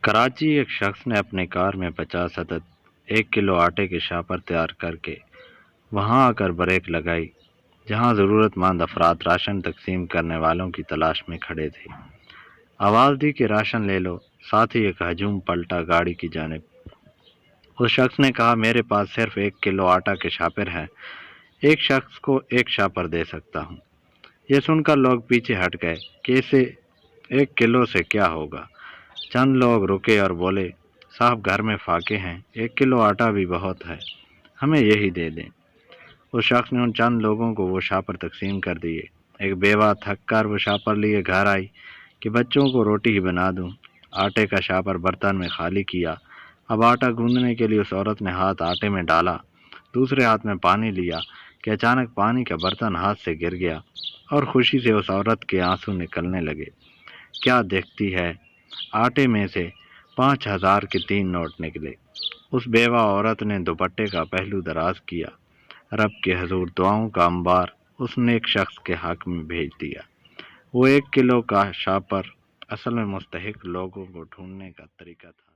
کراچی ایک شخص نے اپنی کار میں 50 عدد 1 کلو آٹے کے شاپر تیار کر کے وہاں آ کر بریک لگائی جہاں ضرورت مند افراد راشن تقسیم کرنے والوں کی تلاش میں کھڑے تھے۔ آواز دی کہ راشن لے لو، ساتھ ہی ایک ہجوم پلٹا گاڑی کی جانب۔ اس شخص نے کہا میرے پاس صرف 1 کلو آٹا کے شاپر ہیں، ایک شخص کو ایک شاپر دے سکتا ہوں۔ یہ سن کر لوگ پیچھے ہٹ گئے کہ اسے 1 کلو سے کیا ہوگا۔ چند لوگ رکے اور بولے صاحب گھر میں فاقے ہیں، 1 کلو آٹا بھی بہت ہے، ہمیں یہی دے دیں۔ اس شخص نے ان چند لوگوں کو وہ شاپر تقسیم کر دیے۔ ایک بیوہ تھک کر وہ شاپر لیے گھر آئی کہ بچوں کو روٹی ہی بنا دوں۔ آٹے کا شاپر برتن میں خالی کیا۔ اب آٹا گوندنے کے لیے اس عورت نے ہاتھ آٹے میں ڈالا، دوسرے ہاتھ میں پانی لیا کہ اچانک پانی کا برتن ہاتھ سے گر گیا اور خوشی سے اس عورت کے آنسو نکلنے لگے۔ کیا دیکھتی ہے، آٹے میں سے 5000 کے 3 نوٹ نکلے۔ اس بیوہ عورت نے دوپٹے کا پہلو دراز کیا، رب کے حضور دعاؤں کا انبار اس نیک شخص کے حق میں بھیج دیا۔ وہ 1 کلو کا شاپر اصل میں مستحق لوگوں کو ڈھونڈنے کا طریقہ تھا۔